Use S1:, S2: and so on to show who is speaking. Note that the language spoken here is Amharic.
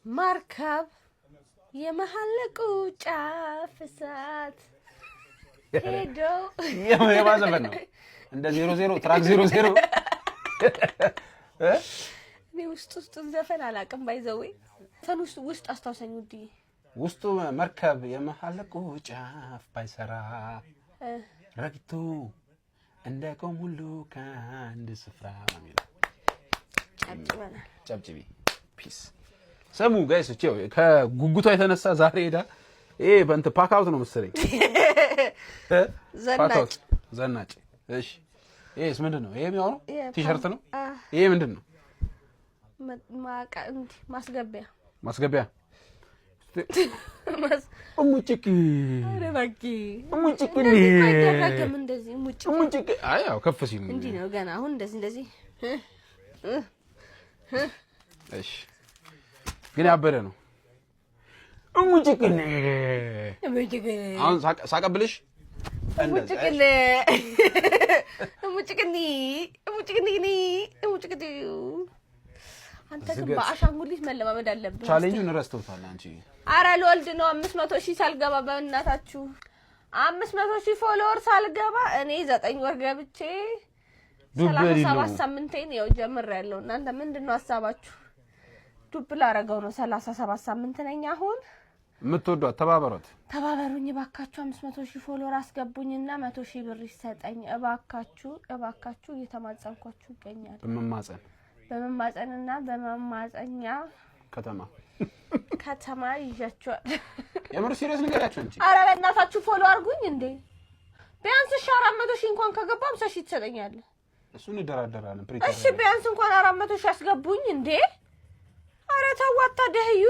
S1: مركب يمحلقو ጫፍሳት ሄዶ
S2: የማዘፈን ነው እንደ 00 ትራክ 00
S1: ውስጥ ዘፈን አላቀም ባይዘው ፈን ውስጥ አስተዋሰኝ ውዲ
S2: ውስጡ መርከብ የመሐለቁ ጫፍ ባይሰራ ረግቱ እንደ ቆም ሁሉ ከአንድ ስፍራ ማለት ጨብጭቢ ፒስ ሰሙ ጋይስ እቺው ከጉጉቷ የተነሳ ዛሬ ሄዳ ይሄ በእንት ፓክ አውት ነው መሰለኝ ዘናጭ እሺ ይሄስ ምንድነው ይሄ የሚሆነው ቲሸርት ነው ይሄ ምንድነው ማስገቢያ ሙጭቂ
S1: አረባቂ
S2: ሙጭቂ ሙጭቂ አያው ከፍ ሲል
S1: እንዴ ነው ገና አሁን እንደዚህ
S2: እሺ ግን ያበረ ነው ሙጭቂ አሁን ሳቀብልሽ
S1: ሙጭቂ አንተ ግን በአሻንጉሊት መለማመድ አለብህ
S2: ቻሌንጁን ረስተውታል አንቺ
S1: አረ ለወልድ ነው 500,000 ሳልገባ በእናታችሁ 500,000 ፎሎወር ሳልገባ እኔ 9 ወር ገብቼ 37 ሳምንቴን ነው ጀምሬያለሁ እናንተ ምንድነው ሐሳባችሁ ዱብል አረጋው ነው 37 ሳምንት ነኝ አሁን
S2: የምትወዷት ተባበሩኝ
S1: ባካችሁ 500,000 ፎሎወር አስገቡኝና 100,000 ብር ይሰጠኝ እባካችሁ እየተማጸንኳችሁ ይገኛል በመማጸንና በመማጸኛ ከተማ ይያቻው
S2: የምር ሲሪየስ ንገራችሁ እንጂ
S1: አረ በእናታችሁ ፎሎ አርጉኝ እንዴ ቢያንስ 400,000 እንኳን ከገባ 50,000 ትሰጠኛለ
S2: እሱን እንደራደራለን
S1: እሺ ቢያንስ እንኳን 400,000 አስገቡኝ እንዴ አረ ተዋታ ደህዩ